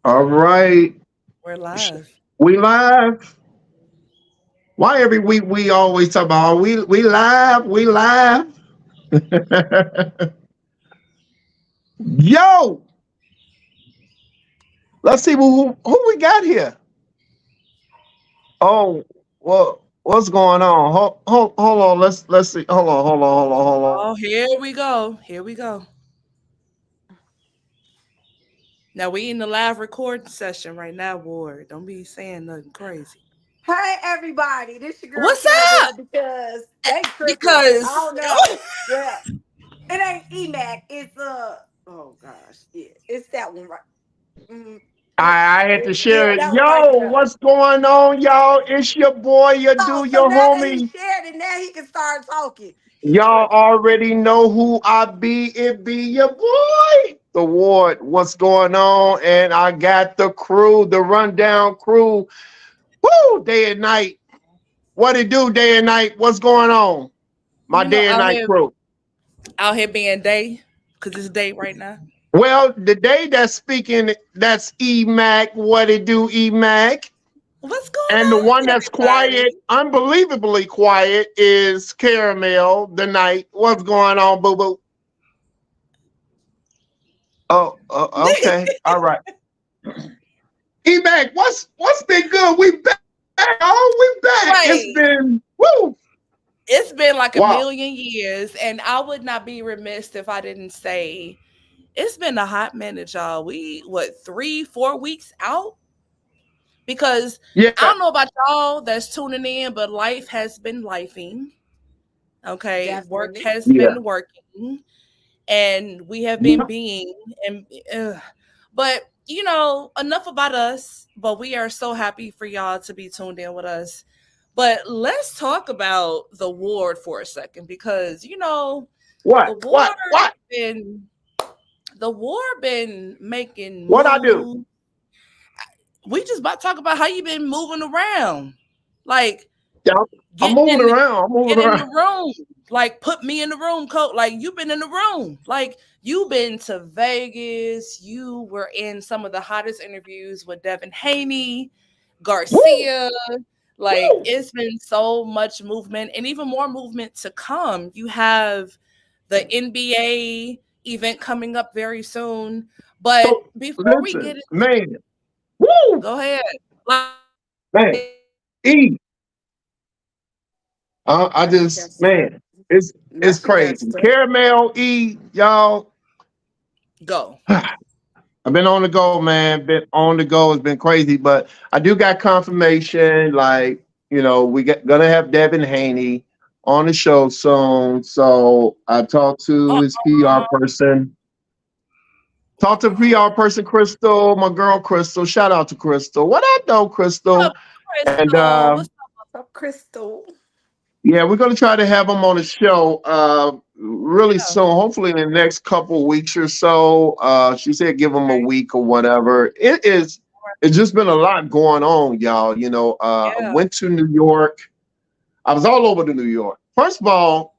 All right. We're live. We live. Why every week we always talk about we live, we live. Yo, let's see who we got here. Oh, well, what's going on? Hold on. Let's see. Hold on. Oh, here we go. Here we go. Now we in the live recording session right now, Ward. Don't be saying nothing crazy. Hey everybody, this your girl What's Karen up? because they tripping. I Because don't know. Yeah. It ain't EMAC. It's oh gosh, yeah. It's that one right. Mm, yeah. I had to share Yeah, it. that one right Yo, there. what's going on, y'all? It's your boy, your Oh, dude, so your now that he homie. shared it, now he can start talking. He Y'all tripping. already know who I be. It be your boy, the Ward. What's going on? And I got the crew, the rundown crew. Woo, day and night. What it do, day and night? What's going on? My you know, day and night crew. out here being day, because it's day right now. Well, the day that's speaking, that's E-Mac. What it do, E-Mac? What's going And the one on, that's quiet, everybody? unbelievably quiet, is Caramel, the night. What's going on, boo-boo? Oh, okay. All right. E-Mac, what's been good? We back. Oh, we back. It's Right. been woo. It's been like a Wow. million years, and I would not be remiss if I didn't say it's been a hot minute, y'all. We what 3, 4 weeks out? Because Yeah. I don't know about y'all that's tuning in, but life has been lifing. Okay, work Definitely. has Yeah. been working, and we have been Yeah. being. And but enough about us. But we are so happy for y'all to be tuned in with us. But let's talk about the ward for a second because What? the What? ward What? been the war been making What I do? moves. We just about to talk about how you been moving around, like Yeah, I'm getting moving in the around. I'm get moving in the around. room, like put me in the room, coach. Like you've been in the room, like you've been to Vegas. You were in some of the hottest interviews with Devin Haney, Woo! Garcia. Like Woo! it's been so much movement and even more movement to come. You have the NBA event coming up very soon. But So before we listen, get it, man. Woo! go ahead. Like, Man. E. I Not you, just Jessica. man, it's Not you, crazy. Jessica. Caramel E, y'all. go. I've been on the go, man. Been on the go. It's been crazy, but I do got confirmation. Like, gonna have Devin Haney on the show soon. So I talked to his PR person. Talked to PR person Crystal, my girl Crystal. Shout out to Crystal. What up, though, What's Crystal? up, And Crystal? What's So Crystal. yeah, we're gonna try to have him on the show really up? soon. Hopefully in the next couple weeks or so. She said give him a Okay. week or whatever. It's just been a lot going on, y'all. I Yeah. went to New York. I was all over to New York. First of all,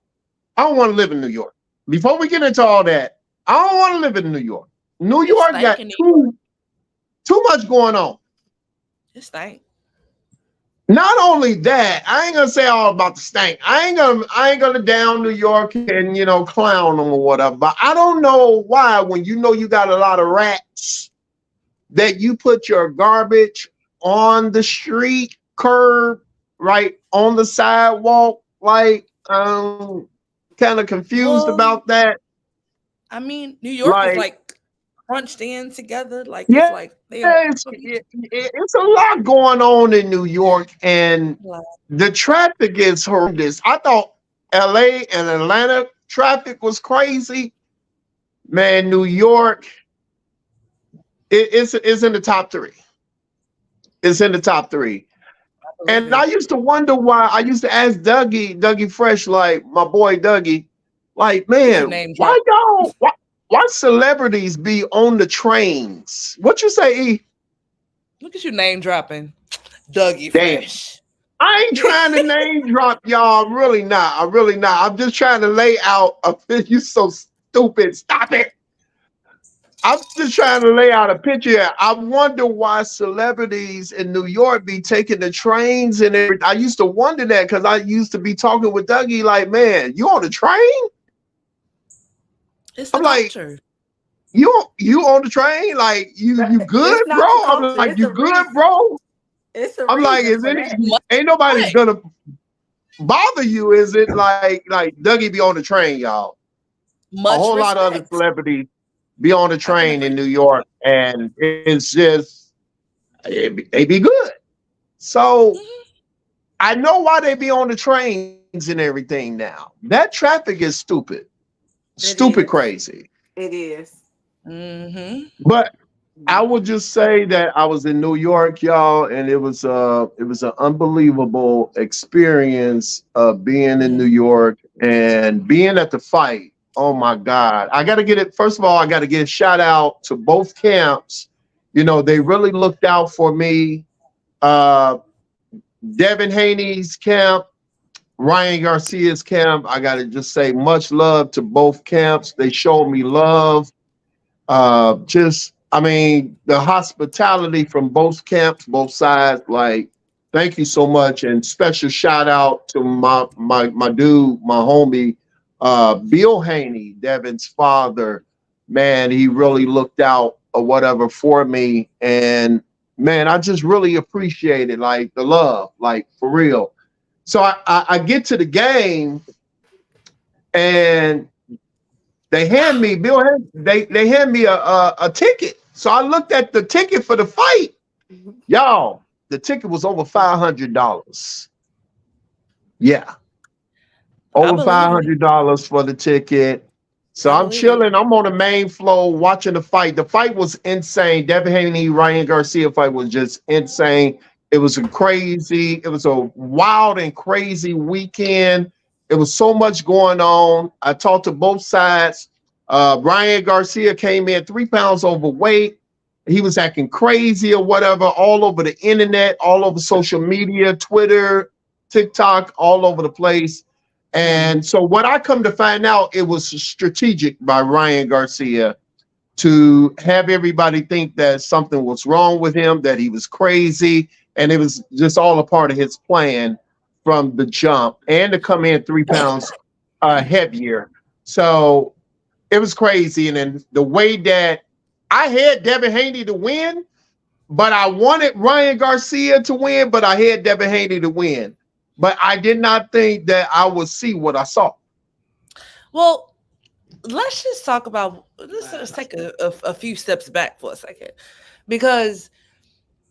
I don't want to live in New York. Before we get into all that, I don't want to live in New York. New It's York got stinking. too much going on. It's stank. Not only that, I ain't gonna say all about the stank. I ain't gonna down New York and clown them or whatever. But I don't know why when you got a lot of rats that you put your garbage on the street curb, right on the sidewalk. Like, kind of confused Well, about that. I mean, New York is Like, like crunched in together. Like it's yeah, like they on it's a lot going on in New York, and the traffic is horrendous. I thought LA and Atlanta traffic was crazy. Man, New York, it's in the top three. It's in the top three. I believe And I it. used to wonder why. I used to ask Dougie Fresh, like my boy Dougie, like, Look at you man, name why drop. y'all, why celebrities be on the trains? What you say, E? Look at you name dropping. Dougie Damn. Fresh. I ain't trying to name drop y'all. I'm really not. I'm really not. I'm just trying to lay out a you so stupid. Stop it. I'm just trying to lay out a picture. I wonder why celebrities in New York be taking the trains and everything. I used to wonder that because I used to be talking with Dougie like, man, you on the train? It's the I'm like, culture. you on the train? Like, you good, It's bro? not the I'm culture. like, It's you a good, reason. bro? It's a I'm like, reason is for it? that. Ain't nobody Right. gonna bother you? Is it like Dougie be on the train, y'all? A Much whole lot of other respect. celebrities be on the I can train in agree. New York, and it's just they be good. So Mhm. I know why they be on the trains and everything now. That traffic is stupid, It stupid is. crazy. It is. Mhm. But I would Mhm. just say that I was in New York, y'all, and it was an unbelievable experience of being in New Mhm. York and being at the fight. Oh my God. I gotta get it. First of all, I gotta give a shout out to both camps. You know, they really looked out for me. Uh Devin Haney's camp, Ryan Garcia's camp. I gotta just say much love to both camps. They showed me love. Just, I mean, the hospitality from both camps, both sides. Like, thank you so much, and special shout out to my dude, my homie, Bill Haney, Devin's father. Man, he really looked out or whatever for me, and man, I just really appreciate it, like the love, like for real. So I get to the game, and they hand me Bill. They hand me a ticket. So I looked at the ticket for the fight. Y'all, the ticket was over $500. Yeah, I over believe it. $500 for the ticket. So I I'm believe it. chilling. I'm on the main floor watching the fight. The fight was insane. Devin Haney, Ryan Garcia fight was just insane. It was a wild and crazy weekend. It was so much going on. I talked to both sides. Ryan Garcia came in 3 pounds overweight. He was acting crazy or whatever, all over the internet, all over social media, Twitter, TikTok, all over the place. And so what I come to find out, it was strategic by Ryan Garcia to have everybody think that something was wrong with him, that he was crazy, and it was just all a part of his plan from the jump, and to come in 3 pounds heavier. So it was crazy. And then the way that I had Devin Haney to win, but I wanted Ryan Garcia to win, but I had Devin Haney to win. But I did not think that I would see what I saw. Well, let's just talk about. Let's take a few steps back for a second, because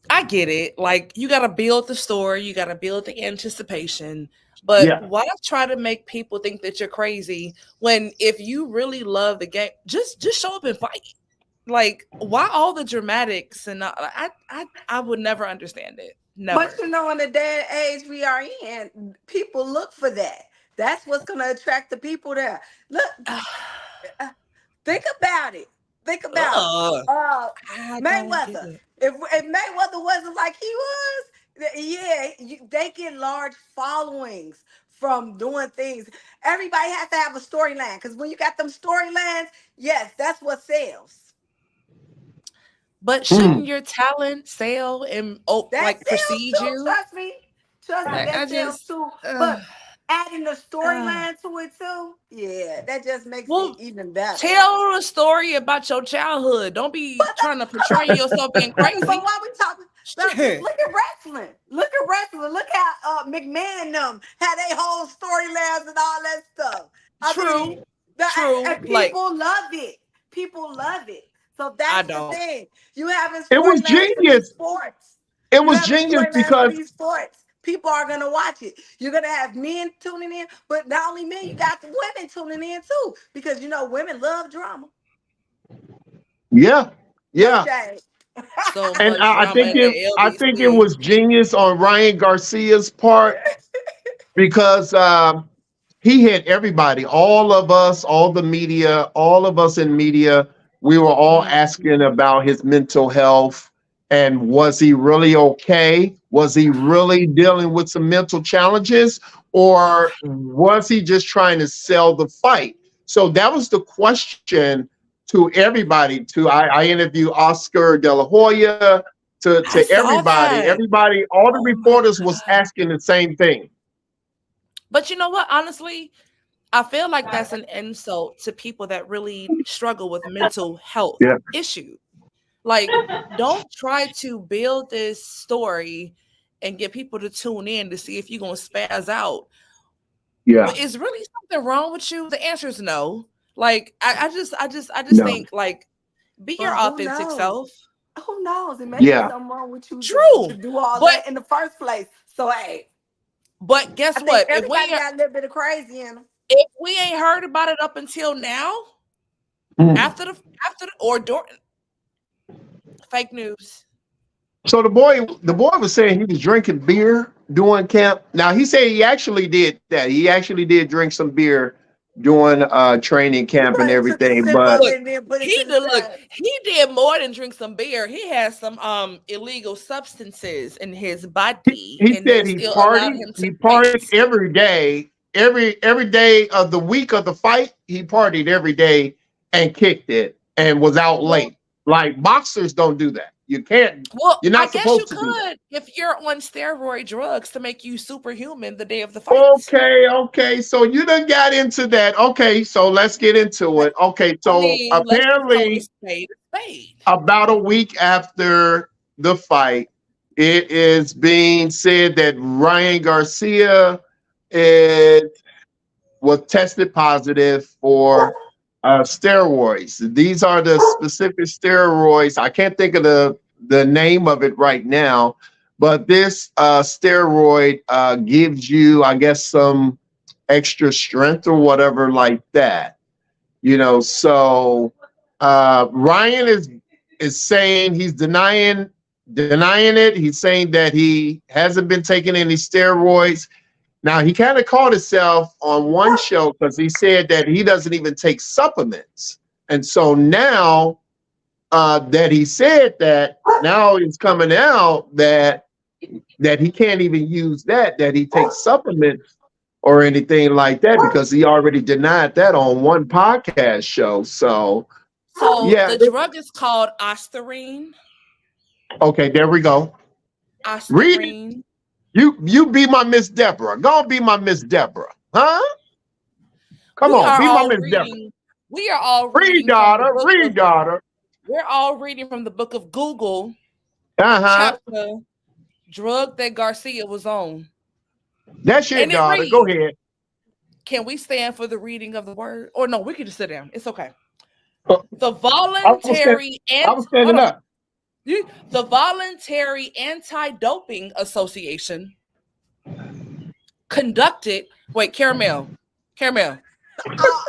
I get it. Like, you got to build the story, you got to build the anticipation. But Yeah. why try to make people think that you're crazy when, if you really love the game, just show up and fight? Like, why all the dramatics? And I would never understand it. But Never. you know, in the day and age we are in, people look for that. That's what's going to attract the people there. Look, uh, think about it. Think about Ugh, uh I don't get Mayweather. it. If Mayweather wasn't like he was, yeah, they get large followings from doing things. Everybody has to have a storyline, because when you got them storylines, yes, that's what sells. But Mm. shouldn't your talent sell and That like sells precede too. you? Trust me. Trust me, I that sells just too. But adding the uh, storyline to it too, yeah, that just makes it well, even better. tell a story about your childhood. Don't be But trying to portray yourself being but crazy. while we talking, just Shit. look at wrestling. Look at wrestling. Look how McMahon and them had their whole storylines and all that stuff. I mean, True. True. and Like, people love it. People love it. So I that's the don't. thing. You having It was storylines for these genius. sports. It You was having genius storylines for because these sports. People are gonna watch it. You're gonna have men tuning in, but not only men, you got the women tuning in too, because you know women love drama. yeah, No yeah. shade. So And much I drama think in the it LBC. was genius on Ryan Garcia's part because he had everybody, all of us, all the media, all of us in media. We were all asking Mhm. about his mental health and was he really okay? Was he really dealing with some mental challenges, or was he just trying to sell the fight? So that was the question to everybody. I interviewed Oscar De La Hoya, I to saw everybody. that. Everybody, all the Oh my reporters was God. asking the same thing. But you know what? Honestly, I feel like that's an insult to people that really struggle with mental health Yeah, issues. Like, don't try to build this story and get people to tune in to see if you're gonna spaz out. yeah, Is really something wrong with you? The answer is no. Like, I just no, think like be your But who authentic knows? self. Who knows? It may be yeah. something wrong with you to True, do all but that in the first place. So hey, guess I think what? everybody got a little bit of crazy in them. If we ain't heard about it up until now, Mm. after the, or during fake news. So the boy was saying he was drinking beer during camp. Now he said he actually did that. He actually did drink some beer during training He camp and probably took a everything. sip But of Look, it and then put it he to the did look, side. he did more than drink some beer. He had some illegal substances in his body, he and they said he still allowed partied. him to He fight. partied every day, every day of the week of the fight. He partied every day and kicked it and was out Well, late. Like boxers don't do that. You can't. well, You're I not guess you supposed to do that. could if you're on steroid drugs to make you superhuman the day of the fight. Okay, okay. So you done got into that. Okay, so let's get into it. Okay, I so mean, let's just call a apparently spade a spade. about a week after the fight, it is being said that Ryan Garcia is, was tested positive for steroids. These are the specific steroids. I can't think of the name of it right now, but this steroid gives you, I guess, some extra strength or whatever like that. So Ryan is saying he's denying it. He's saying that he hasn't been taking any steroids. Now he kind of caught himself on one show because he said that he doesn't even take supplements, and so now that he said that, now it's coming out that he can't even use that he takes supplements or anything like that because he already denied that on one podcast show. So So yeah, the drug is called ostarine. okay, there we go. Read it. Ostarine. You be my Miss Deborah. Go and be my Miss Deborah. Huh? Come We on, are be my all Miss Deborah. reading. We are all Read, reading from the daughter. book Read, of. daughter. We're all reading from the book of Google, Uh-huh. chapter drug that Garcia was on, That's your and it daughter. Go reads. ahead. Can we stand for the reading of the word? Or no, we can just sit down. It's okay. Uh, The I was stand, voluntary I and was hold standing on. up. The Voluntary Anti-Doping Association conducted. Wait, Caramel. Oh,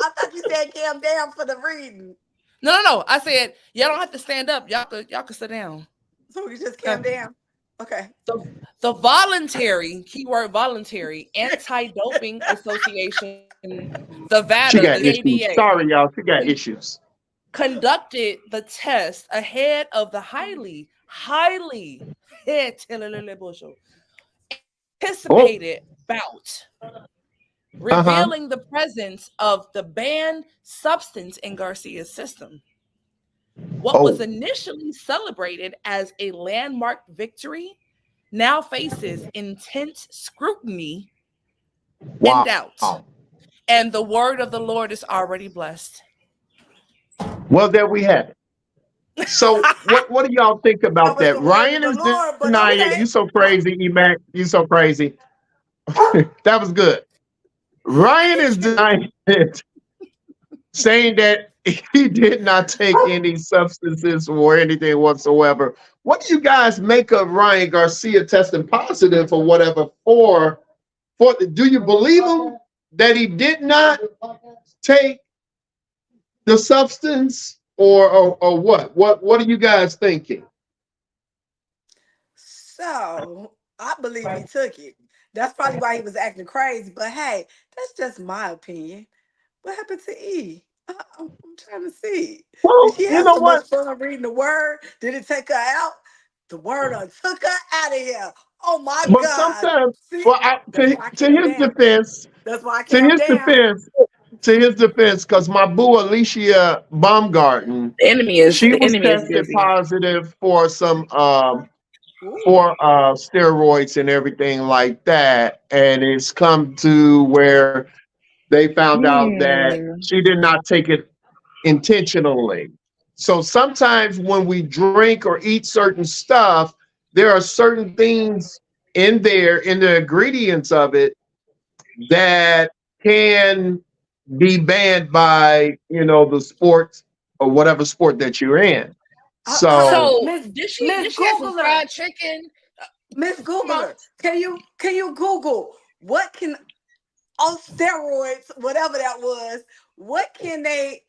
I thought you said calm down for the reading. No. I said y'all don't have to stand up. Y'all could sit down. So we just calm Okay. down. Okay. The voluntary, keyword voluntary, Anti-Doping Association, the She VADA, got the issues. ADA, Sorry, y'all. She got issues. conducted the test ahead of the highly Oh, anticipated bout, uh-huh. revealing the presence of the banned substance in Garcia's system. What was Oh, initially celebrated as a landmark victory now faces intense scrutiny and wow. doubt. And the word of the Lord is already blessed. Well, there we have it. So what do y'all think That about was that? the word of Ryan the is Lord, but denying it. okay. You so crazy, Emac. You so crazy. That was good. Ryan is denying it, saying that he did not take any substances or anything whatsoever. What do you guys make of Ryan Garcia testing positive or whatever for do you believe him that he did not take the substance or what? What are you guys thinking? So I believe he took it. That's probably why he was acting crazy. But hey, that's just my opinion. What happened to E? I'm trying to see. Did Well, she you have know so much what? fun reading the word? Did it take her out? The word done took her out of here. Oh my But God. sometimes, See? well, That's why I to came his down. defense, That's why I to came his down. defense, to his defense, because my boo Alicia Baumgarten, she The was enemy is tested busy. positive for some Ooh. for steroids and everything like that, and it's come to where they found out that Hmm. she did not take it intentionally. So sometimes when we drink or eat certain stuff, there are certain things in there, in the ingredients of it, that can be banned by, the sport or whatever sport that you're in. Hold up, So So Miss did Miss she have some Googler, fried chicken? Miss Come on. Googler, can you Google what can on steroids, whatever that was, what can they,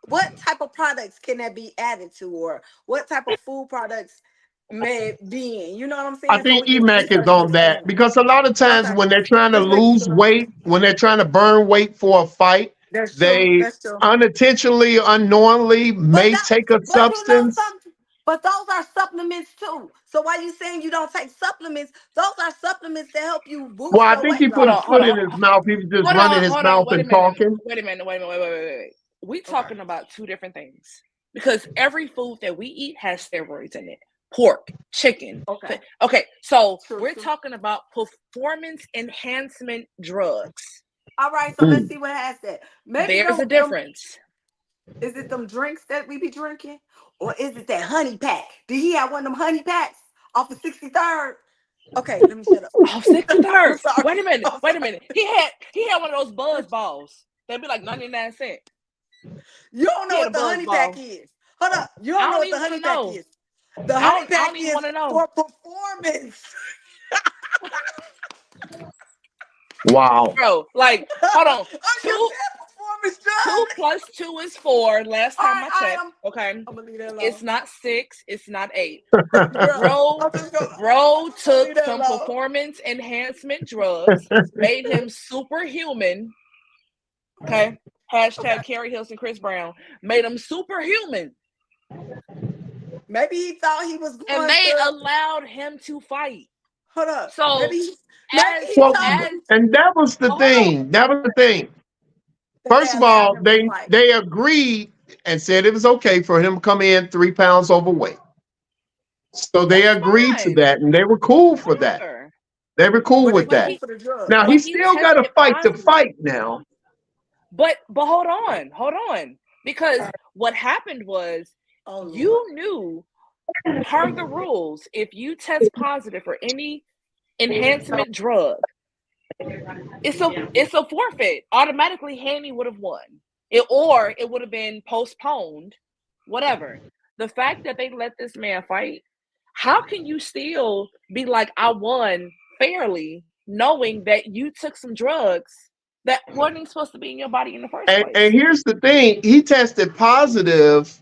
what type of products can that be added to, or what type of food products may it be in? You know what I'm I saying? So think we can EMAC is research on this for that him. because a lot of times Okay, when they're trying to just making lose sure. weight, when they're trying to burn weight for a fight, That's true. they That's true. unintentionally, unknowingly But may that, take a but you know substance. something. But those are supplements too. So why you saying you don't take supplements? Those are supplements that help you Well, boost I your think he weight put Hold his on, loss. hold foot on, in his mouth. He was just running his hold on. mouth Wait a and minute. talking. Wait a minute. Wait. We Okay. talking about two different things because every food that we eat has steroids in it. Pork, chicken. Okay. Okay, so True. we're True. talking about performance enhancement drugs. All right. So let's Mm. see what has that. Maybe There's a them. difference. Is it them drinks that we be drinking, or is it that honey pack? Did he have one of them honey packs off of 63rd? Okay, let me shut up. Oh, 63rd. I'm sorry. Wait a minute. I'm Wait a sorry. minute. He had one of those buzz balls. They'd be like 99 cents. You don't He know had a what the buzz honey pack ball. is. Hold up. You I don't know don't what the even want honey to pack know. is. The I honey don't I pack don't even is want to know. for performance. Wow. Bro, like, hold on. I just Two said performance two drugs. plus two is four. Last All time right, I all right. checked. Okay. I'm gonna leave that It's alone. not 6, it's not 8. Girl, Bro, I'm just gonna bro leave took that some alone. performance enhancement drugs, made him superhuman. Okay. Okay. Hashtag Carrie Hilson, Chris Brown. Made him superhuman. Maybe he thought he was And going they to allowed him to fight. hold up. So Maybe as he Well, told as them and that was the hold on. thing. That was the thing. that they First of allowed all, him to they fight. they agreed and said it was okay for him to come in 3 pounds overweight. So they That's agreed to fine. that, and they were cool for that. Whatever. They were cool Were they with But that. cool he for the drugs? Now he but he still got to tested fight to positive. fight now. But hold on. Because what happened was Oh Lord. you knew per the rules, if you test positive for any enhancement drug, it's a forfeit. Automatically Haney would have won. Or it would have been postponed. Whatever. The fact that they let this man fight, how can you still be like, I won fairly, knowing that you took some drugs that weren't even supposed to be in your body in the first And place? here's the thing: he tested positive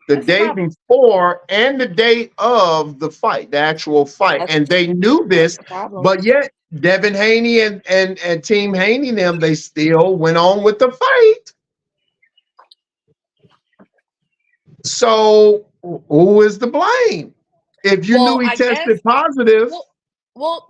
the That's the day problem. before and the day of the fight, the actual fight, That's and they knew that's this, the problem. but yet Devin Haney and Team Haney and them, they still went on with the fight. So who is to blame? If you knew Well, he I guess. tested positive, Well,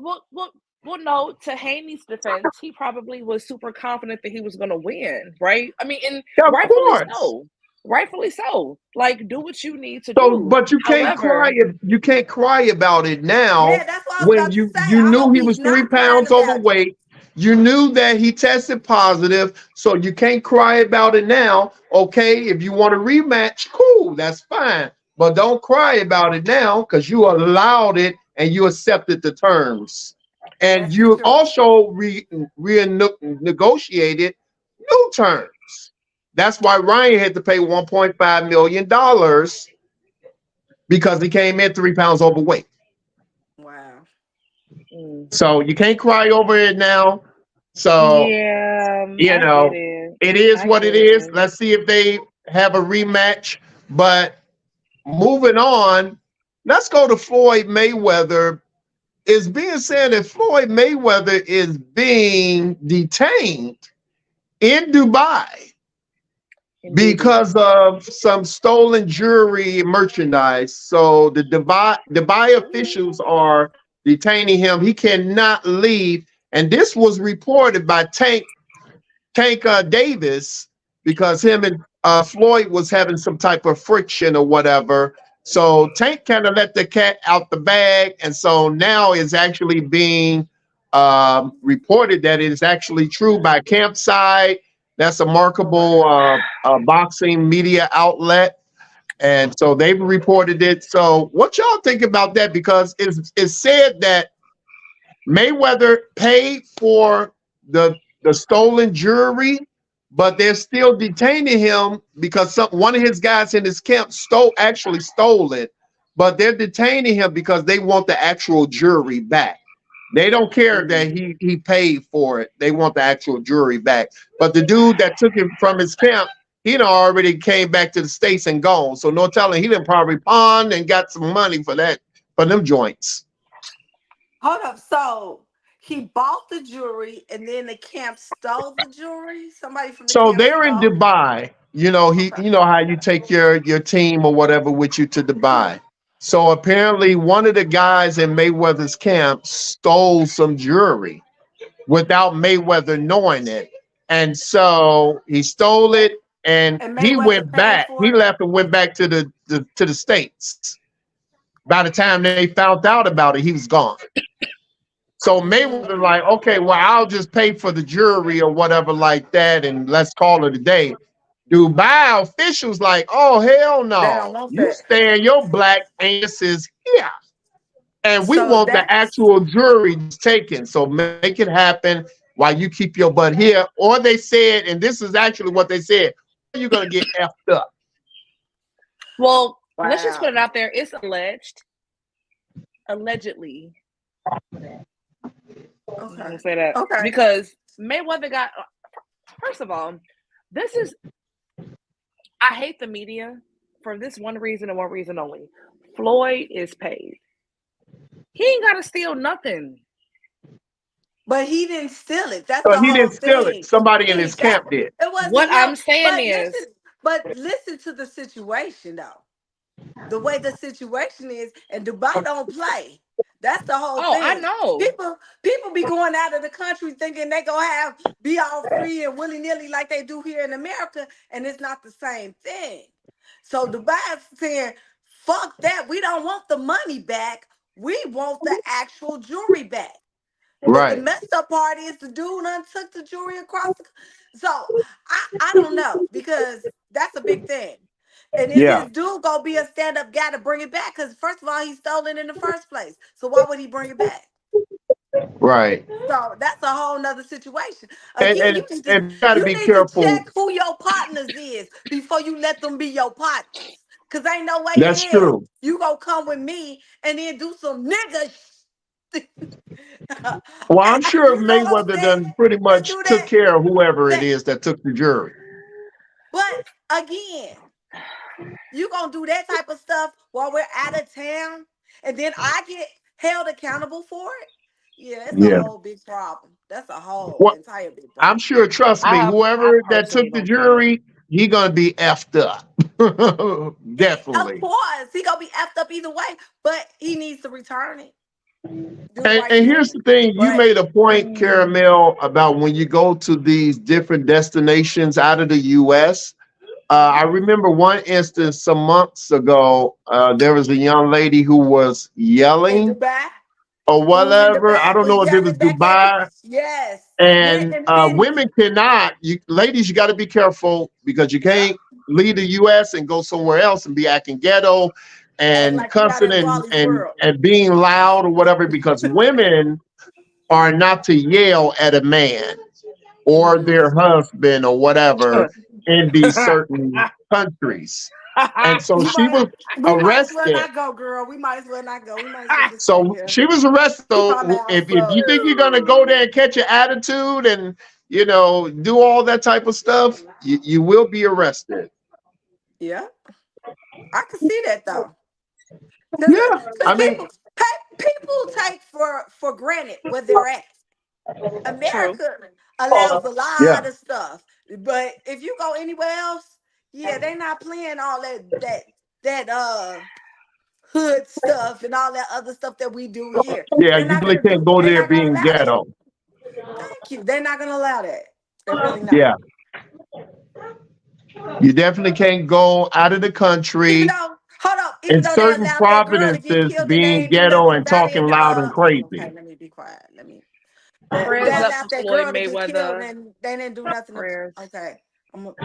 no. To Haney's defense, he probably was super confident that he was going to win, right? I mean, and of rightfully course. so. Rightfully so. Like, do what you need to So, do. but you can't cry. However, You can't cry about it now Yeah, that's what I was when about to you say. you I knew hope he he's was three not crying pounds about it. overweight. You knew that he tested positive, so you can't cry about it now. Okay, if you want a rematch, cool, that's fine. But don't cry about it now because you allowed it and you accepted the terms. And That's the you truth. also renegotiated new terms. That's why Ryan had to pay $1.5 million because he came in 3 pounds overweight. Wow. So you can't cry over it now. So, yeah, you I get know, it. it is I what it get is. it. Let's see if they have a rematch. But moving on, let's go to Floyd Mayweather. It's being said that Floyd Mayweather is being detained in Dubai Indeedy. because of some stolen jewelry merchandise. So the Dubai Ooh. officials are detaining him. He cannot leave. And this was reported by Tank Tank Davis because him and Floyd was having some type of friction or whatever. So Tank kind of let the cat out the bag, and so now it's actually being reported that it is actually true by Campside. That's a markable boxing media outlet. And so they've reported it. So what y'all think about that? Because it's said that Mayweather paid for the stolen jewelry, but they're still detaining him because one of his guys in his camp stole it, but they're detaining him because they want the actual jewelry back. They don't care that he paid for it. They want the actual jewelry back. But the dude that took him from his camp, he done already came back to the States and gone. So no telling, he done probably pawned and got some money for them joints. Hold up. So he bought the jewelry and then the camp stole the jewelry? Somebody from the So camp they're in stole? Dubai. You know, Okay. you know how you take your team or whatever with you to Dubai. So apparently one of the guys in Mayweather's camp stole some jewelry without Mayweather knowing it. And so he stole it and And he Mayweather went paid back. for He it? left and went back to the States. By the time they found out about it, he was gone. So Mayweather like, okay, well, I'll just pay for the jewelry or whatever like that, and let's call it a day. Dubai officials like, oh, hell They no. don't want You that. stay in your black asses here. And we So want the that's actual jewelry taken. So make it happen while you keep your butt here. Or they said, and this is actually what they said, you're going to get effed up. Well, let's just put wow. it out there. It's allegedly. I'm Okay. gonna say that Okay. because Mayweather got. First of all, this is. I hate the media for this one reason and one reason only. Floyd is paid. He ain't got to steal nothing. But he didn't steal it. That's So the he whole didn't steal it. thing. Somebody in He his got camp did. it wasn't What him. I'm saying is, But listen to the situation though. The way the situation is, and Dubai don't play. That's the whole oh, I thing. know. People be going out of the country thinking they gonna be all free and willy nilly like they do here in America, and it's not the same thing. So Dubai's saying, "Fuck that. We don't want the money back. We want the actual jewelry back." But the Right. messed up part is the dude done took the jewelry across the. So I don't know because that's a big thing. And is Yeah. this dude gonna be a stand-up guy to bring it back? Because first of all, he stole it in the first place. So why would he bring it back? Right. So that's a whole nother situation. And Again, and, and you got to be you need to careful. check who your partners is before you let them be your partners. Cause ain't no way That's in hell true. you gonna come with me and then do some nigga Well, I'm sure you know what I'm Mayweather saying? done pretty To much do took that. care of whoever it That is that took the jury. but again, you gonna do that type of stuff while we're out of town, and then I get held accountable for it. Yeah, it's a Yeah. whole big problem. That's a whole Well, entire big I'm problem. sure, trust me, I whoever that personally took the don't care. jury, he gonna be effed up. Of Definitely. course, he gonna be effed up either way, but he needs to return it, do the right And here's thing. the thing, you But made a point, Caramel, about when you go to these different destinations out of the US. I remember one instance some months ago, there was a young lady who was in yelling Dubai, or who was in whatever. I Dubai don't was know if it was yelling back at me. Dubai. Yes, yeah, And and then women cannot, ladies, you got to be careful because you yeah, can't leave the US and go somewhere else and be acting ghetto act and like you out cussing in Wally's world. and being loud or whatever, because women are not to yell at a man or their husband or whatever in these certain countries. And so You she might, was we might as well arrested. not go, girl. We might as well not go. We might as well just stay So here. she was arrested. Keep our So mouths if you closed. think you're gonna go there and catch your attitude and do all that type of stuff, you will be arrested. Yeah, I can see that though, Yeah. because I mean, people take for granted where they're at. True. America allows a lot yeah. of stuff, but if you go anywhere else, yeah, they not playing all that hood stuff and all that other stuff that we do here. Yeah, They're you not really gonna do. can't go They're there not gonna being allow that. ghetto. Thank you. They're not gonna allow that. They're really not. Yeah, you definitely can't go out of the Even country though, hold up, in even though they certain allowed that girl to get providences killed and they being ain't do ghetto nothing and about talking it. loud and Okay, crazy. let me be quiet. Let me. Prayers They up allowed for that Floyd girl to get killed Mayweather. and they didn't do nothing. Prayers. Okay, I'm gonna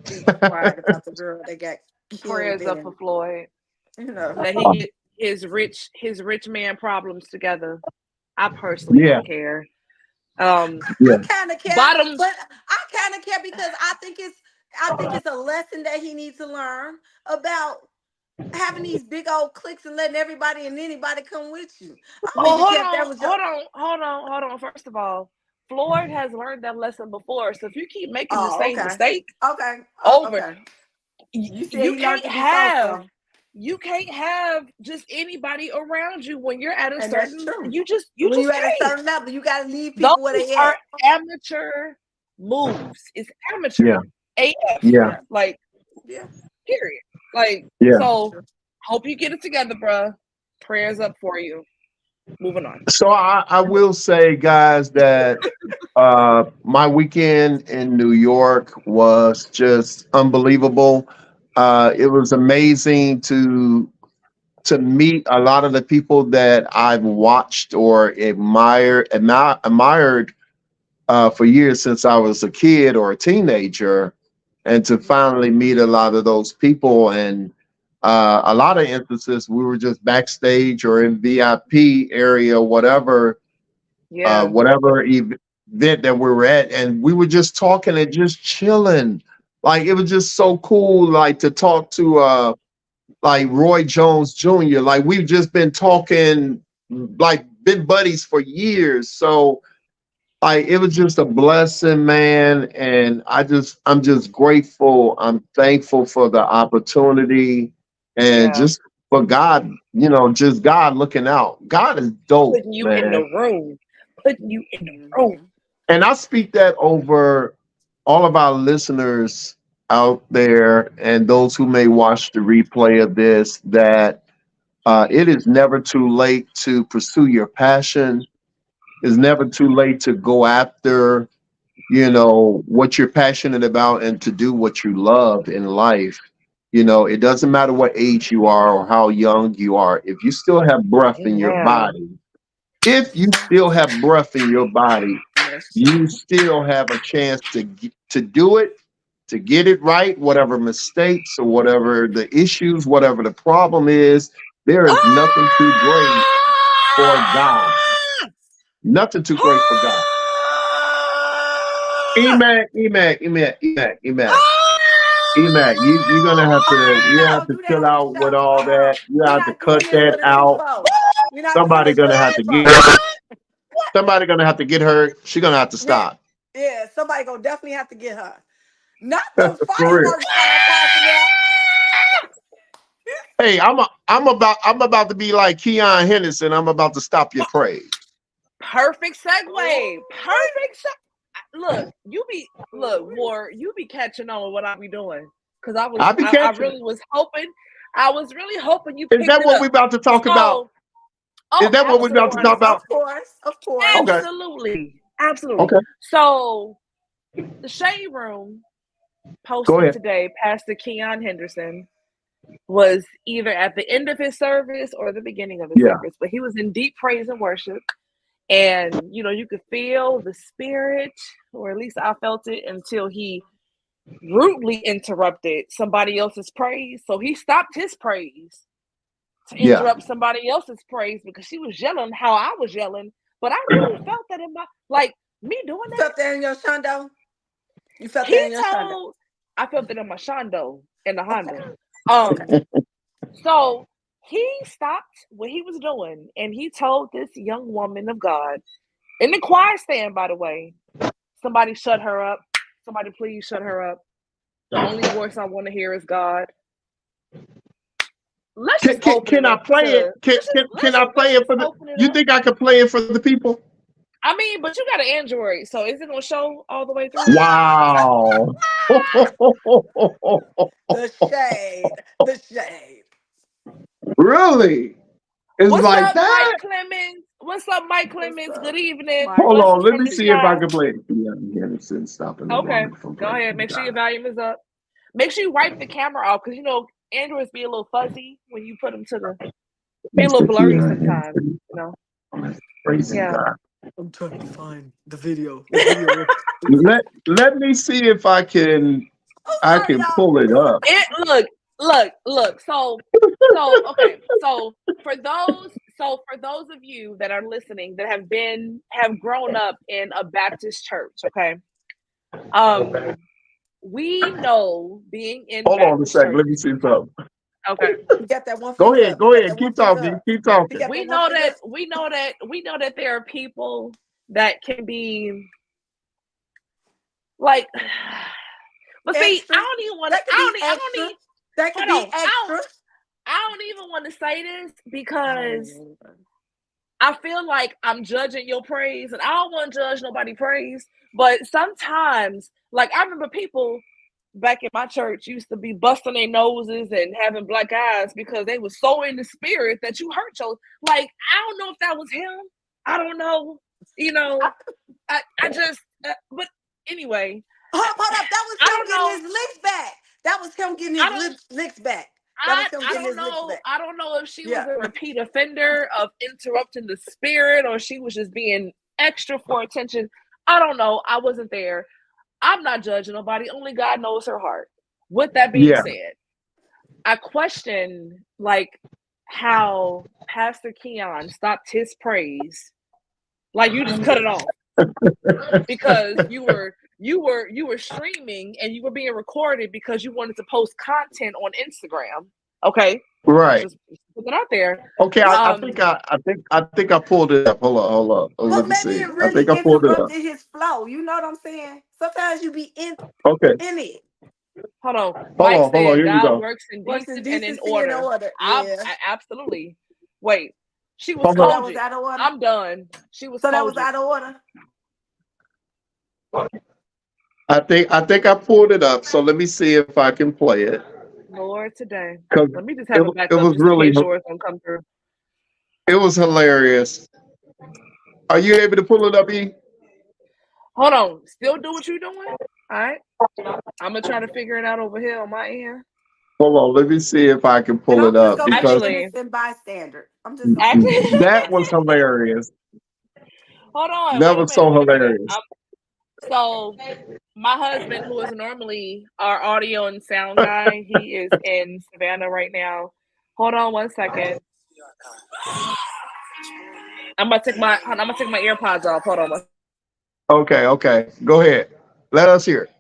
be quiet about the girl that got killed. Prayers up for And Floyd. you know, That he get his rich man problems together. I personally Yeah, don't care. yeah, I kind of care, Bottom. but I kind of care because I think it's a lesson that he needs to learn about having these big old cliques and letting everybody and anybody come with you. I don't Well, even care if that was your. hold on. First of all, Floyd has learned that lesson before. So if you keep making the Oh, same okay, mistake okay, over, okay. You said you he learned can't to be so, you can't have just anybody around you when you're at a and that's certain. true. You When you just at a can't. certain level, you got to leave Those people where they are at. amateur moves. It's yeah, amateur AF. yeah, Yeah, Like, yeah. period. Like, yeah. so hope you get it together, bruh. Prayers up for you. Moving on. So I will say, guys, that my weekend in New York was just unbelievable. It was amazing to meet a lot of the people that I've watched or admired for years since I was a kid or a teenager, and to finally meet a lot of those people. And a lot of instances, we were just backstage or in VIP area, Yeah. whatever event that we were at, and we were just talking and just chilling. Like it was just so cool, like to talk to like Roy Jones Jr. Like we've just been talking, like been buddies for years. So like it was just a blessing, man. And I'm just grateful. I'm thankful for the opportunity and Yeah. just for God, just God looking out. God is dope, Putting you in the man. room. Putting you in the room. Mhm. And I speak that over all of our listeners out there and those who may watch the replay of this, that it is never too late to pursue your passion. It's never too late to go after, what you're passionate about and to do what you love in life. It doesn't matter what age you are or how young you are. If you still have breath in your Amen. body, if you still have breath in your body, That's you true. still have a chance to do it, to get it right, whatever mistakes or whatever the issues, whatever the problem is. There is nothing too great for God. Nothing too great for God. Emac, Emac, Emac, Emac, Emac, Emac. You're gonna have to Oh, you we have don't to do that chill on this out with show. all that. You We're have to not doing cut this that for the out. people. We're not doing Somebody this for gonna the have to get people. somebody gonna have to get her. She's gonna have to Yeah, stop. yeah. Somebody gonna definitely have to get her. Not the For real. fireworks popping out. Hey, I'm about to be like Keon Henderson. I'm about to stop your praise. Perfect segue. Oh, Look, War, you be catching on with what I be doing. Cause I be I catching it. really was hoping, I was really hoping you Is picked that it what we're up. about to talk about? So, Is oh, that what we're of about to course, talk absolutely. about? of course, of course. Okay. Absolutely. Okay. So the Shade Room Go posted ahead. today, Pastor Keon Henderson was either at the end of his service or the beginning of his Yeah. service, but he was in deep praise and worship. And you could feel the spirit, or at least I felt it, until he rudely interrupted somebody else's praise. So he stopped his praise to Yeah. interrupt somebody else's praise because she was yelling how I was yelling. But I really felt that in my, like, me doing You that. felt that in your shondo? You felt He that in your shondo? told, I felt it in my shondo in the Okay. Honda. So he stopped what he was doing and he told this young woman of God in the choir stand, by the way, somebody shut her up. Somebody please shut her up. The only voice I want to hear is God. Let's just open Can it I up play it? to Can I play let's it just for the? open it You up. think I could play it for the people? I mean, but you got an Android, so is it gonna show all the way through? Wow. The shade. The shade. Really? It's What's like up, Mike that? Clemens? What's up, Mike Clemens? Good evening. Hold on, Blessings let from me the see if I sky. can play it. Yeah, Henderson stopping the Okay, woman from go playing. ahead. Make sure your volume is up. Make sure you wipe the camera off because you know Androids be a little fuzzy when you put them to the. Be a little blurry sometimes. You know. Crazy Yeah. guy. I'm trying to find the video. Let me see if I can pull it up. Look. So okay. So for those of you that are listening that have grown up in a Baptist church, okay. We know being in Hold on a Baptist second. church. Let me see something. Okay. You got that one Go finger ahead. up. Go ahead. Keep talking. Keep talking. We know that there are people that can be like, but see, Extra. I don't even want to. That could be extra. I don't even want to say this because I feel like I'm judging your praise, and I don't want to judge nobody praise. But sometimes, like I remember people back in my church used to be busting their noses and having black eyes because they were so in the spirit that you hurt your. Like I don't know if that was him. I don't know. You know, I just. But anyway. Hold up. That was him getting his licks back. That was him getting his licks back. I don't know if she was a repeat offender of interrupting the spirit or she was just being extra for attention. I don't know. I wasn't there. I'm not judging nobody. Only God knows her heart. With that being said, I question like how Pastor Keon stopped his praise. Like you just cut it off because you were streaming and you were being recorded because you wanted to post content on Instagram. Okay. Right. Just put it out there. Okay, I think I pulled it up. Hold up. Well, maybe it really interrupted his flow. You know what I'm saying? Sometimes you be in it. Hold on. Hold on. Here we go. Works in decency and in order. Absolutely. Wait. She was told you. That was out of order? I'm done. She was that was out of order? I think I pulled it up. So let me see if I can play it. Lord, today. Let me just have it back up. It was really yours don't come through. It was hilarious. Are you able to pull it up, E? Hold on. Still do what you're doing? All right. I'm gonna try to figure it out over here on my end. Hold on. Let me see if I can pull it up because bystander. I'm just that was hilarious. Hold on. That was so hilarious. So my husband, who is normally our audio and sound guy, he is in Savannah right now. Hold on 1 second. I'm gonna take my AirPods off. Hold on. Okay. Go ahead. Let us hear it.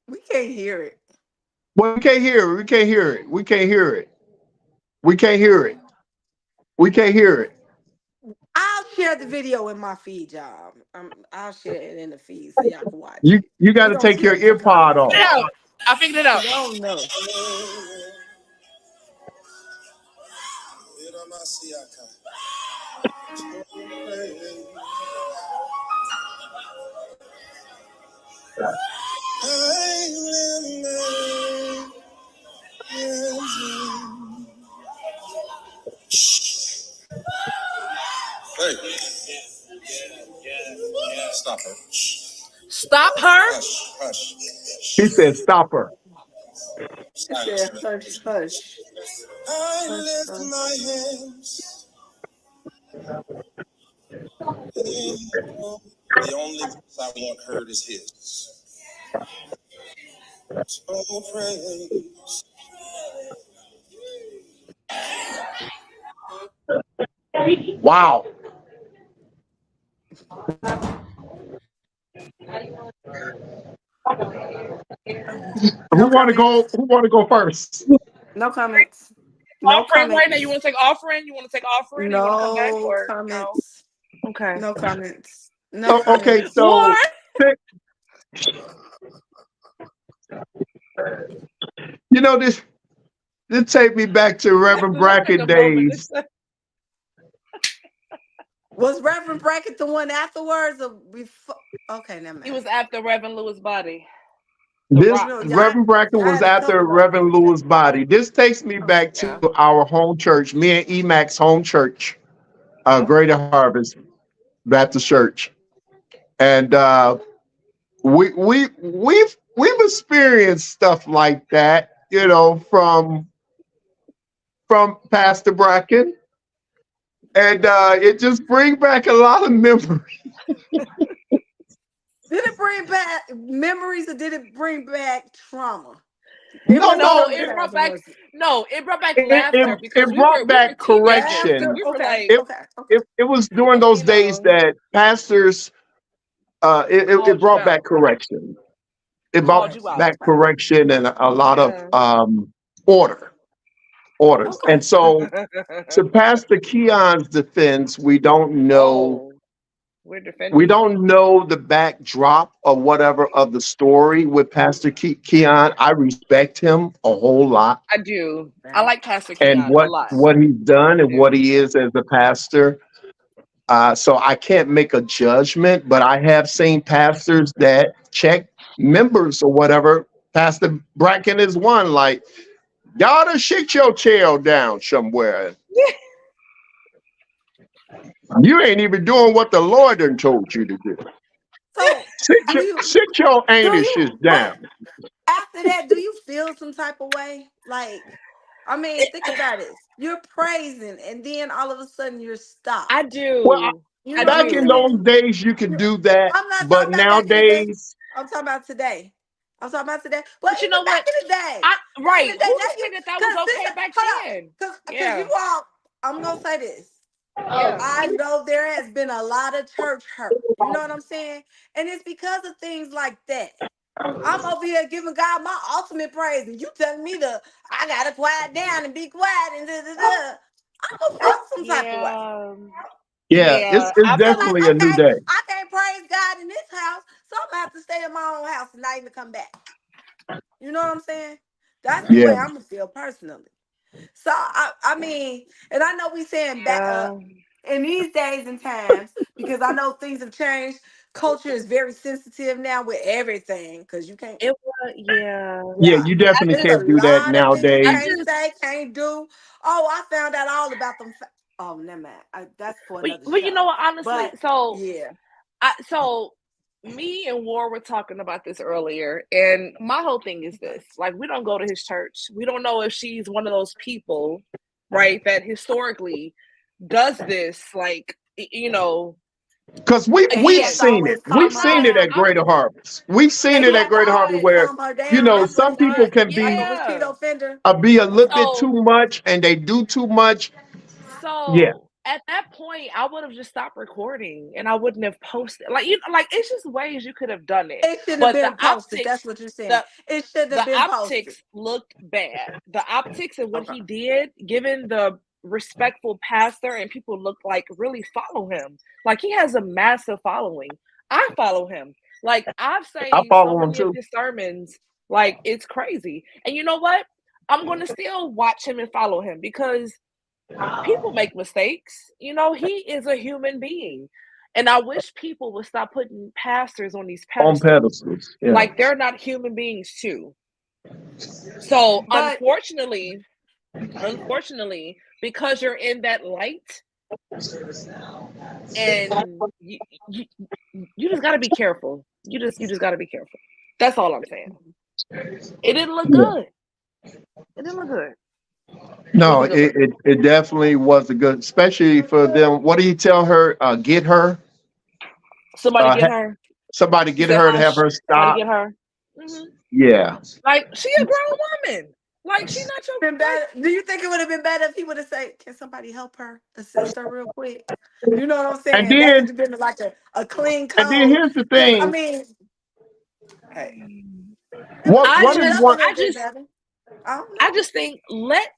We can't hear it. Well, we can't hear it. I'll share the video in my feed, y'all. I'll share it in the feed so y'all can watch. You got to take your earpod off. Yeah, I figured it out. I don't know. Hey. Stop her. Stop her? Hush. He said, "Stop her." He said, hush. I lift my hands. The only voice I want heard is his. So praise. Wow. Who want to go first? No comments. Offering right now. You want to take offering? You want to take offering? No you want to come back or comments. No? Okay. No comments. Okay, so you know this take me back to Reverend Brackett days. Was Reverend Brackett the one afterwards or before? Okay, never mind. He was after Reverend Lewis' body. This No, Reverend Brackett y'all was had a after couple of Reverend them. Lewis' body. This takes me back Yeah. to our home church, me and Emacs home church, Yep. Greater Harvest Baptist Church, and we've experienced stuff like that, you know, from Pastor Brackett, and it just brings back a lot of memories. Did it bring back memories or did it bring back trauma? No, No, no, it brought back it, laughter it, because it brought we were back teenagers and correction. Laughter? we were Okay, like, It, okay, okay. it was during those you days know, that pastors it called you brought out. back correction. It Called brought you out. back correction and a lot of Yeah. orders. Okay. And so to Pastor Keon's defense, we don't know Oh, we're defending you. the backdrop or whatever of the story with Pastor Keon. I respect him a whole lot I do. I like Pastor and Keon a lot. what he's done I and do. what he is as a pastor. So I can't make a judgment, but I have seen pastors that check members or whatever. Pastor Bracken is one, like, y'all done shit your tail down somewhere. You ain't even doing what the Lord done told you to do. So Sit your anuses but down. after that, do you feel some type of way? Like, I mean, think about it. You're praising and then all of a sudden you're stopped. I Well, do. You I know what back I'm in do. those saying? days, you could do that, I'm not but talking about back in the day. nowadays, I'm talking about today. I'm talking about today. But But you even know back what? in the day. Back in Right. the day, Who now just you figured that was because this okay back hold then? on. Because you Yeah. all I'm gonna say this. Yeah. I know there has been a lot of church hurt. You know what I'm saying? And it's because of things like that. I'm over here giving God my ultimate praise, and you telling me I gotta quiet down and be quiet and da da da. I'm gonna feel some type of way. Yeah. yeah, Yeah. it's I Feel feel like definitely a new okay, day. I can't praise God in this house, so I'm gonna have to stay in my own house and not even come back. You know what I'm saying? That's the way Yeah, I'm gonna feel personally. So I mean, and I know we saying back yeah. in these days and times because I know things have changed. Culture is very sensitive now with everything because you can't. It was yeah. yeah, Yeah, you definitely there's a can't do that lot of things you I nowadays. can't just say, can't do. Oh, I found out all about them. Oh, never mind. That's for another but you know show. what, honestly, But so yeah, me and War were talking about this earlier, and my whole thing is this: like, we don't go to his church. We don't know if she's one of those people, right, that historically does this. Like, Because and he we've again, has to seen it. always We've calm her seen it down. at Greater Harvest. We've seen And it he at has to Greater Harvest always where, calm her down. That's what some he people did. can Like a be repeat yeah. offender. a little bit So too much and they do too much. Yeah. So at that point, I would have just stopped recording and I wouldn't have posted. Like, like, it's just ways you could have done it. It shouldn't have But been posted. That's what you're saying. the It shouldn't have the been posted. optics looked bad. The optics and what Okay. he did, given the respectful pastor, and people look like really follow him. Like, he has a massive following. I follow him. Like, I've I saved so follow him many of too. his sermons. Like, it's crazy. And you know what? I'm going to still watch him and follow him because people make mistakes. He is a human being. And I wish people would stop putting pastors on these On pedestals. pedestals. Yeah. Like, they're not human beings too. So But unfortunately, because you're in that light, and you just got to be careful. You just got to be careful. That's all I'm saying. It didn't look good. It didn't look good. No, it definitely was a good, especially for them. What do you tell her? Get her. Somebody get her. Somebody He get said, her to have "Hush." her Somebody stop. get her. Mm-hmm. Yeah. Like, she a grown woman. Like, she not your been better. Do you think it would have been better if he would have said, "Can somebody help her, assist her real quick"? You know what I'm And saying? That could then have been like a clean code. here's the Because I thing. mean, hey, What is another one? would have been better. I don't I know. just think let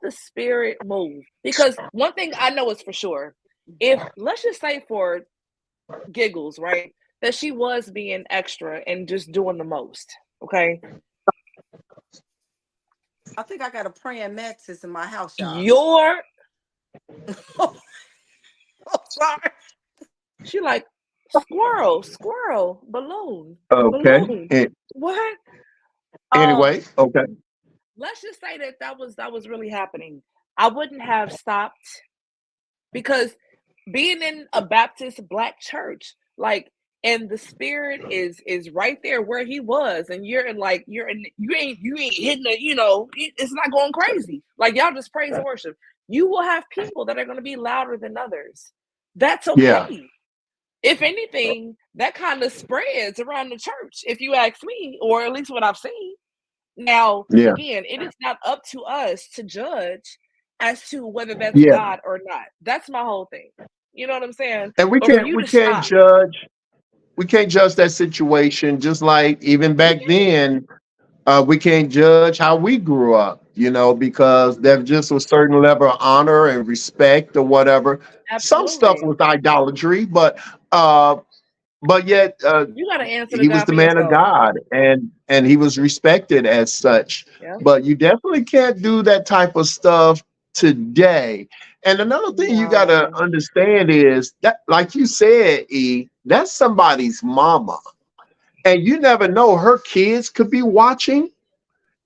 the spirit move, because one thing I know is for sure, if, let's just say for giggles, right, that she was being extra and just doing the most, okay? I think I got a praying mantis in my house, y'all. Your Sorry. She like squirrel, balloon, Okay. balloon. And What? anyway, okay. Let's just say that was really happening. I wouldn't have stopped because being in a Baptist black church, like, and the spirit is right there where he was, and you ain't hitting it, it's not going crazy. Like, y'all just praise and worship. You will have people that are going to be louder than others. That's Yeah. okay. If anything, that kind of spreads around the church, if you ask me, or at least what I've seen. Now, Yeah. again, it is not up to us to judge as to whether that's Yeah. God or not. That's my whole thing. You know what I'm saying? And But for you we to can't stop, judge. We can't judge that situation. Just like even back then, we can't judge how we grew up. Because there just was certain level of honor and respect or whatever. Some stuff absolutely, was idolatry, but yet you got to answer to he was God the for man of yourself. God, and he was respected as such. Yeah. But you definitely can't do that type of stuff today. And another thing you got to No. understand is that, like you said, that's somebody's mama, and you never know, her kids could be watching.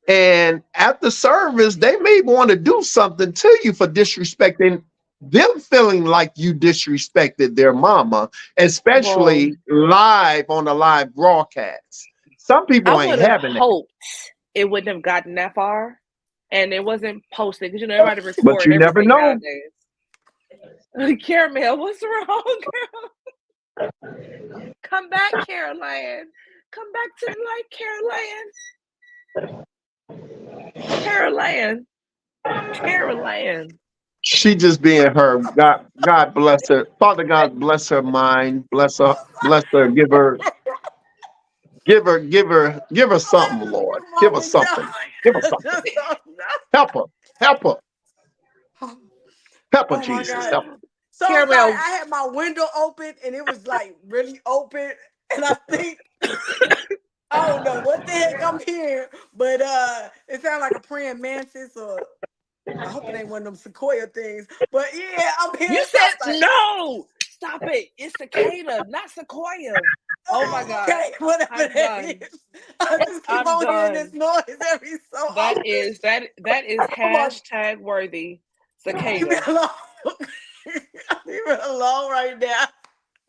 And at the service, they may want to do something to you for disrespecting them, feeling like you disrespected their mama, Well, especially live on a live broadcast. Some I people ain't would have having that, hoped it wouldn't have gotten that far, and it wasn't posted because everybody but record you never everything know. nowadays. Caramel, what's wrong, girl? Come back, Caroline. Come back to the light, Caroline. Caroline. She just being her. God bless her. Father God bless her mind. Bless her. Bless her. Give her something, Lord. Give her something. Give her something. Help her. Help her. Help her, Oh my Jesus. God. Help her. So sorry. Caramel. I had my window open and it was like really open. And I think I don't know what the heck I'm hearing, but it sounded like a praying mantis, or I hope it ain't one of them sequoia things. But yeah, I'm hearing You stuff said like, no. Stop it. It's cicada, not sequoia. Oh my God. okay, whatever I'm that done. is. I just keep I'm on hearing this done. noise every so That often. is Oh my, hashtag worthy leave me cicada. alone. Leave me alone right now.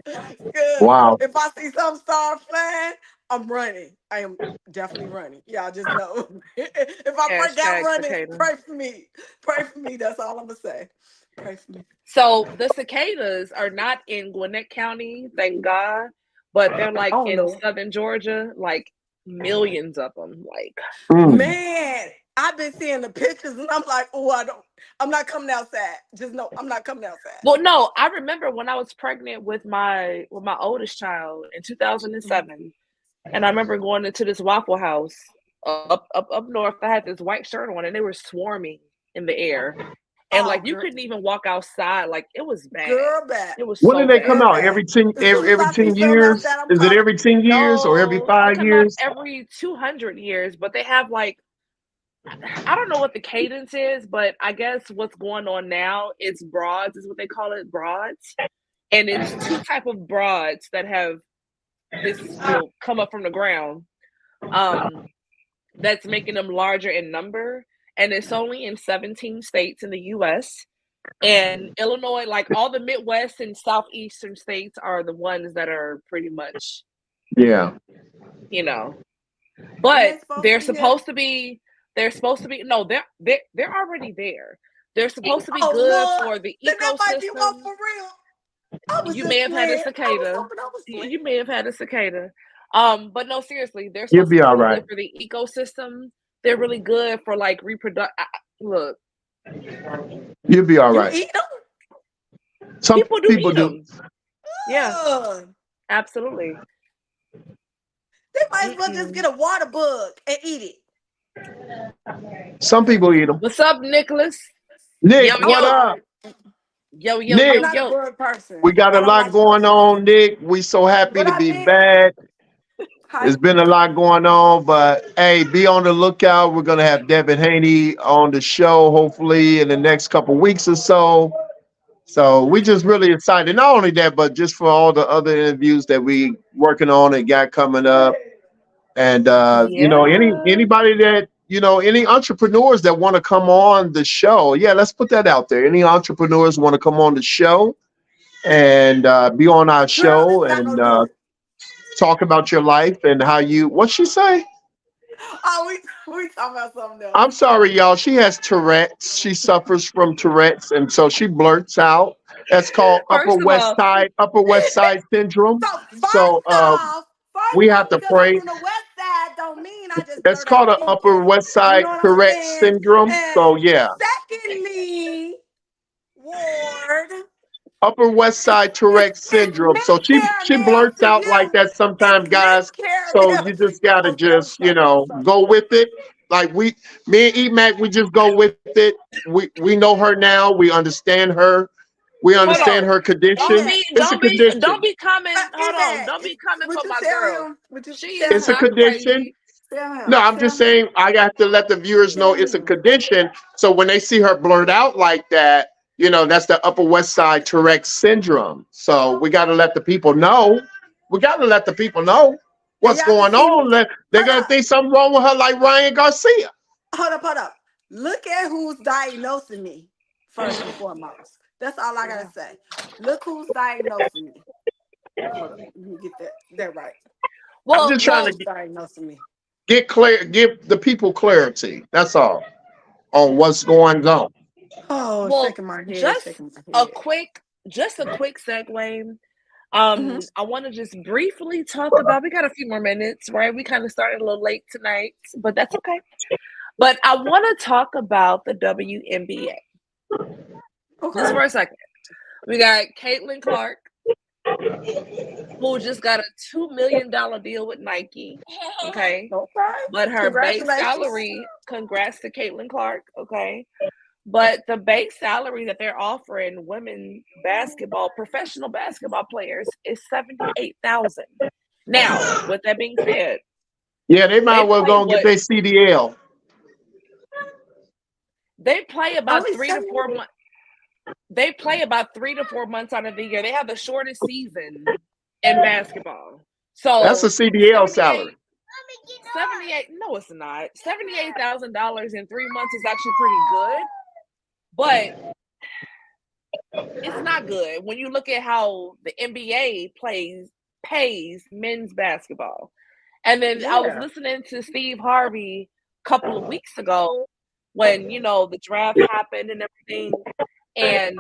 Because Wow. if I see some start flying, I'm running. I am definitely running. Y'all just know. If I break out Hashtag running, cicada. pray for me. Pray for me. That's all I'm gonna say. Pray for me. So the cicadas are not in Gwinnett County, thank God, but they're like Oh in no. southern Georgia, like millions of them. Like, Mm. Man, I've been seeing the pictures and I'm like, oh, I'm not coming outside. Just know I'm not coming outside. well, no, I remember when I was pregnant with my oldest child in 2007, and I remember going into this Waffle House up north. I had this white shirt on, and they were swarming in the air, and Oh, like you girl, couldn't even walk outside. Like it was bad. girl bad. It was When do so they come bad. Real out? bad. Every 10 As soon as every I see 10 something years? outside, I'm Is it coming. every 10 years or every No, they 5 come out years? every 200 years, but they have like I don't know what the cadence is, but I guess what's going on now is broads, is what they call it, broads. And it's two type of broads that have this come up from the ground. That's making them larger in number. And it's only in 17 states in the US. And Illinois, like all the Midwest and Southeastern states are the ones that are pretty much, Yeah. you know. When But they supposed to be here? they're supposed to be no, they're already there. They're supposed to be Oh good Lord, for the then that might be one ecosystem. for real. I was You may just have had a playing. I was cicada. hoping I was playing. You may have had a cicada. But no, seriously, they're You'll supposed to be be all really right. good for the ecosystem. They're really good for like reproduct. Look, You'll be all You right. eat them? Some people do people eat do. them. Yeah, Ugh. absolutely. They might as well just get a water bug and eat it. Some people eat them. What's up, Nicholas? Nick, Yo, I'm what yo, up? sorry. yo, yo, I'm Nick, yo, not a yo. bug person. we got I a don't lot like going bugs. on, Nick. We so happy What to I be think? back. Hi. It's been a lot going on, but hey, be on the lookout. We're gonna have Devin Haney on the show hopefully in the next couple weeks or so. So we just really excited. Not only that, but just for all the other interviews that we working on and got coming up. And Yeah. anybody that any entrepreneurs that want to come on the show, yeah, let's put that out there. Any entrepreneurs want to come on the show and be on our Girl, show it's not and gonna do it. talk about your life and how you what she say? Oh, we talking about something else. I'm sorry, y'all. She has Tourette's. She suffers from Tourette's, and so she blurts out. That's called First of all, Upper West Side syndrome. So So first we have off, to because I'm pray. from the west side, don't mean I just It's blurt out called an Upper anything. West You Side know what I'm Tourette's saying? syndrome. And So yeah, secondly, Ward, Upper West Side Tourette's syndrome. So mixed she caramel blurts to out like you that is sometimes, guys. mixed So caramel you to just gotta yourself. just go with it. Like me and E Mac, we just go with it. We know her now. We understand her. We hold understand on. her Don't condition. be, It's a don't be, don't condition. be coming. Hold on. Eva, Don't be coming would for you my tell girl. him? Would you She is tell It's a him? not condition. crazy. Tell No, him. I'm just Tell him. saying I got to let the viewers know Tell it's a him. condition. So when they see her blurt out like that, that's the Upper West Side Tourette's syndrome. So we got to let the people know. We got to let the people know And what's y'all can going see who. on. They're Hold gonna up. think something wrong with her, like Ryan Garcia. Hold up. Look at who's diagnosing me, first and foremost. That's all I gotta say. Look who's diagnosing me. Hold up. Let me get that right. I'm Well, just Look trying well, to who's diagnosing me. get clear, give the people clarity. That's all on what's going on. Oh, well, shaking my head, just shaking my a head. quick segue. Hmm. I want to just briefly talk about. We got a few more minutes, right? We kind of started a little late tonight, but that's okay. But I want to talk about the WNBA just Okay. for a second. We got Caitlin Clark, who just got a $2 million deal with Nike. Okay. Okay. But her base Congratulations. salary, congrats to Caitlin Clark. Okay. But the base salary that they're offering women basketball, professional basketball players is $78,000. Now, with that being said, Yeah, they might they well play go and get what their CDL. they play about Only 3 to 4 months. They play about 3 to 4 months out of the year. They have the shortest season in basketball. That's a So CDL 78, salary. 78. No, it's not. $78,000 in 3 months is actually pretty good, but it's not good when you look at how the NBA pays men's basketball. And then I was Yeah. listening to Steve Harvey a couple of weeks ago when the draft happened and everything, and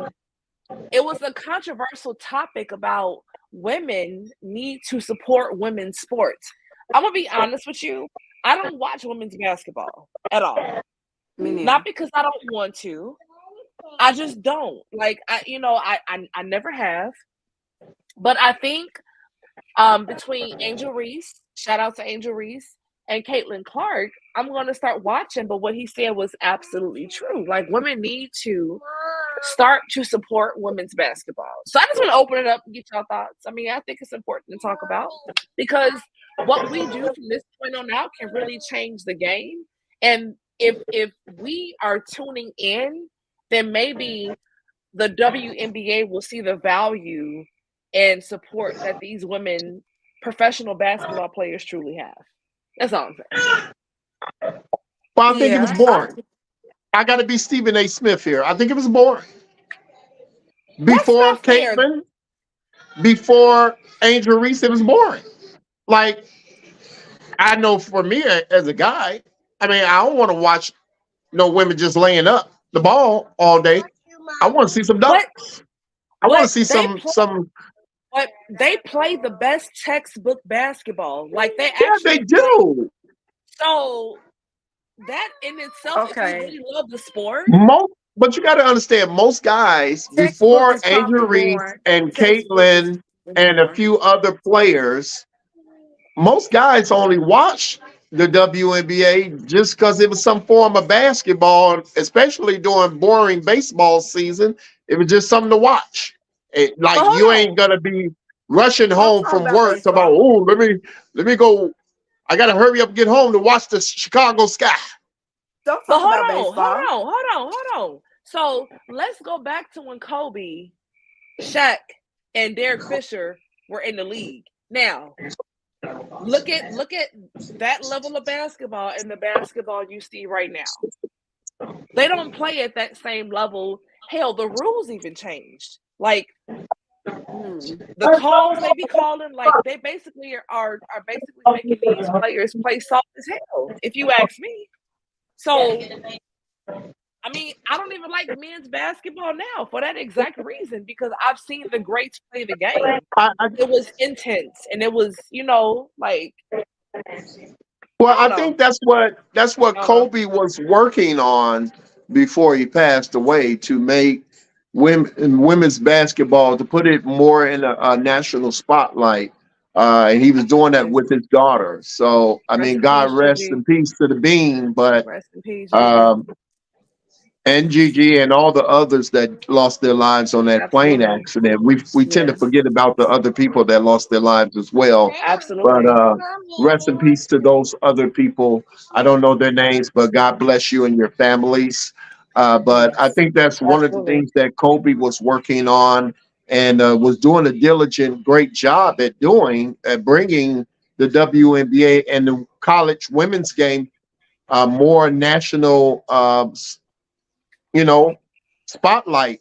it was a controversial topic about women need to support women's sports. I'm gonna be honest with you. I don't watch women's basketball at all. Me Not neither. because I don't want to. I just don't. Like I never have. But I think between Angel Reese, shout out to Angel Reese, and Caitlin Clark, I'm going to start watching. But what he said was absolutely true. Like women need to start to support women's basketball. So I just want to open it up and get y'all thoughts. I mean, I think it's important to talk about because what we do from this point on out can really change the game. And if we are tuning in, then maybe the WNBA will see the value and support that these women professional basketball players truly have. That's all I'm saying. Well, I think it was Yeah. boring. I got to be Stephen A. Smith here. I think it was boring. That's Before not fair. Caitlin, before Angel Reese, it was boring. Like, I know for me as a guy, I mean, I don't want to watch no women just laying up the ball all day. I want to see some But dunks. I want to but see they some. but they play the best textbook basketball. Like they Yeah, they actually play. do. So that in itself, if you Okay. really love the sport, But you got to understand, most guys Textbook before is Angel probably Reese born. and Textbook is Caitlin and a born. few other players, most guys only watch the WNBA just because it was some form of basketball, especially during boring baseball season. It was just something to watch. but Like hold you on. ain't gonna be rushing Don't home talk from about work to about, baseball. oh, let me go. I gotta hurry up and get home to watch the Chicago Sky. Don't But talk hold about on, hold baseball. on, hold on, hold on. So let's go back to when Kobe Shaq and Derek Fisher were in the league. Now, look at that level of basketball and the basketball you see right now. They don't play at that same level. Hell, the rules even changed. Like the calls they be calling, like they basically are basically making these players play soft as hell, if you ask me. So I mean, I don't even like men's basketball now for that exact reason, because I've seen the greats play the game. It was intense, and it was, like. Well, I think that's what Kobe was working on before he passed away, to make women's basketball, to put it more in a national spotlight. And he was doing that with his daughter. So I mean, God rest in peace to the Bean, but Rest in peace. and Gigi and all the others that lost their lives on that plane accident. We tend to forget about the other people that lost their lives as well. Absolutely. But rest in peace to those other people. I don't know their names, but God bless you and your families. But I think that's one of the things that Kobe was working on, and was doing a diligent, great job at bringing the WNBA and the college women's game more national spotlight,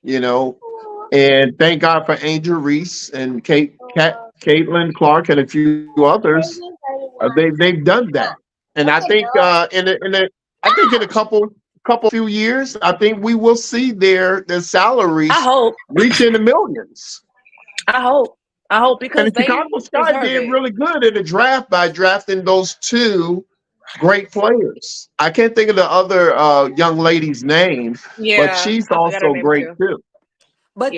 and thank God for Angel Reese and Caitlin Clark and a few others. They've done that, and I think in a couple few years, I think we will see their salaries reach in the millions. I hope because and the Chicago Sky did really good in the draft by drafting those two great players. I can't think of the other young lady's name, but she's also great too. But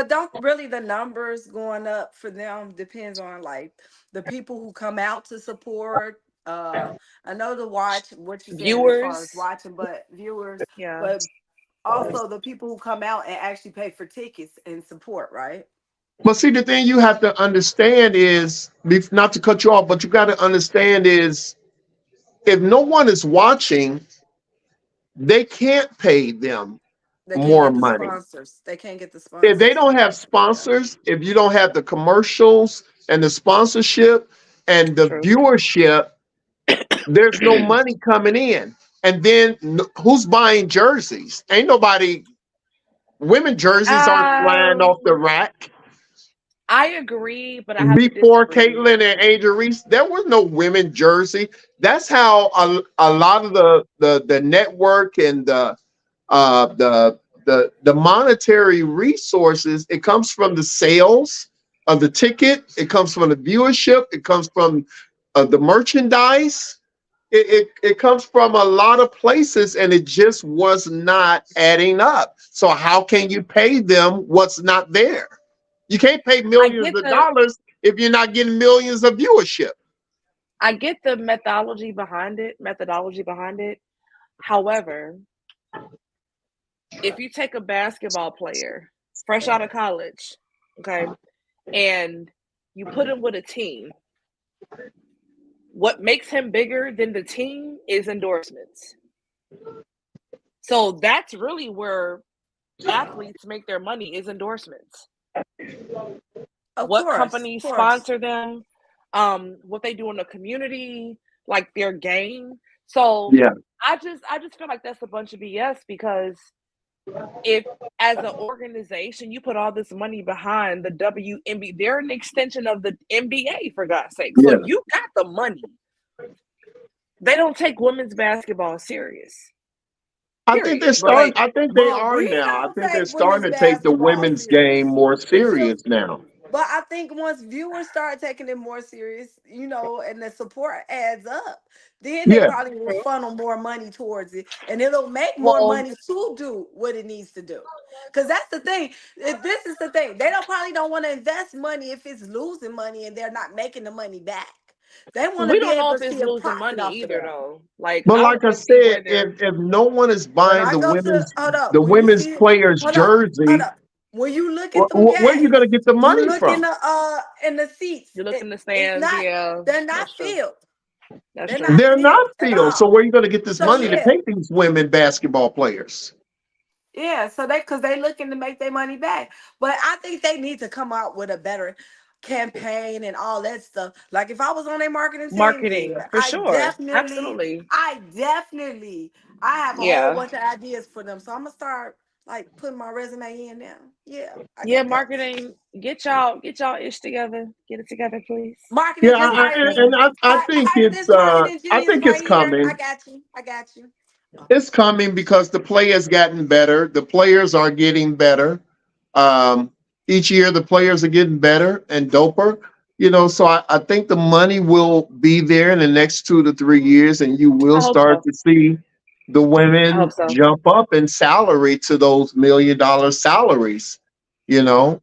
don't really the numbers going up for them depends on like the people who come out to support. I know to watch what you viewers, as far as watching, but viewers, but also the people who come out and actually pay for tickets and support, right? But see, the thing you have to understand is, not to cut you off, but you got to understand is, if no one is watching, they can't pay them more money. They can't get the sponsors. If they don't have sponsors, if you don't have the commercials and the sponsorship and the viewership, there's no money coming in. And then who's buying jerseys? Ain't nobody. Women jerseys aren't flying off the rack. I agree, but before Caitlin and Angel Reese, there was no women jersey. That's how a lot of the network and the monetary resources, it comes from the sales of the ticket, it comes from the viewership, it comes from the merchandise, it comes from a lot of places, and it just was not adding up. So how can you pay them what's not there? You can't pay millions of dollars if you're not getting millions of viewership. I get the methodology behind it. However, if you take a basketball player fresh out of college, okay, and you put him with a team, what makes him bigger than the team is endorsements. So that's really where athletes make their money, is endorsements. What companies sponsor them, what they do in the community, like their game. So I just feel like that's a bunch of BS, because if as an organization you put all this money behind the WNBA, they're an extension of the NBA, for God's sake. So you got the money. They don't take women's basketball serious. I think they're starting. I think they are now. I think they're starting to take the women's game more serious now. But I think once viewers start taking it more serious, and the support adds up, then they probably will funnel more money towards it, and it'll make more money to do what it needs to do. Because that's the thing. This is the thing. They probably don't want to invest money if it's losing money and they're not making the money back. They want to be able to see a profit money off either, though. But like I said, if no one is buying the women's players' jersey, when you look at where are you going to get the money from? In the seats, you look in the stands. They're not filled. They're not filled. So where are you going to get this money to pay these women basketball players? Yeah, so because they looking to make their money back. But I think they need to come out with a better campaign and all that stuff. Like if I was on their marketing team, Marketing yeah, for sure. Absolutely. I have a whole Yeah. bunch of ideas for them. So I'm gonna start like putting my resume in now. Yeah, I Yeah, got that. marketing. Get y'all ish together. Get it together, please. Marketing, Yeah, just hire me. I think Hire this marketing I genius think it's right here. I coming. got you. I got you. It's coming because the play has gotten better. The players are getting better. Um, each year, the players are getting better and doper. So I think the money will be there in the next 2 to 3 years, and you will I hope start so. to see the I hope women so. jump up in salary to those $1 million salaries. You know,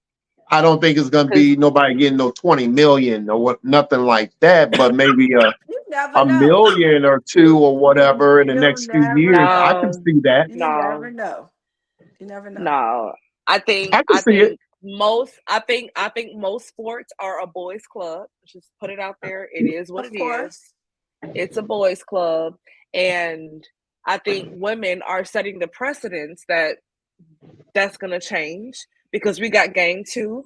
I don't think it's going to Because be nobody getting no 20 million or what, nothing like that, but maybe You never a know. million or two or whatever in the You next few never years. I know. can no, see that. You never no, know. You never know. no. I think I can I see it. think I think most sports are a boys' club. Just put it out there. It is what Of it is. course. It's a boys' club, and I think women are setting the precedence that that's going to change because we got game two.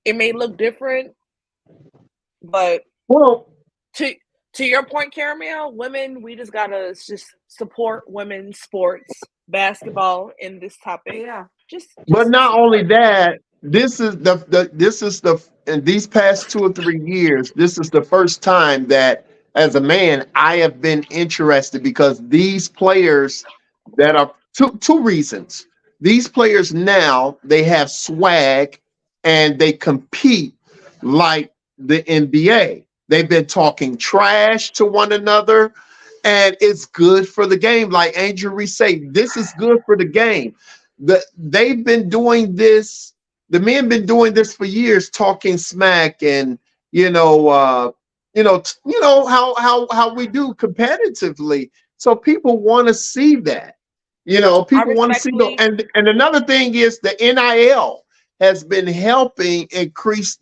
It may look different, but Well, to to your point, Caramel, women, we just gotta just support women's sports, basketball in this topic. Yeah. but Just not only support. that, this is the in these past 2 or 3 years, this is the first time that as a man I have been interested because these players that are two reasons. These players now they have swag and they compete like the NBA. They've been talking trash to one another, and it's good for the game. Like Angel Reese say, this is good for the game. They've been doing this. The men been doing this for years, talking smack, and you know, how we do competitively. So people want to see that. I People want to see the respectfully and another thing is the NIL has been helping increase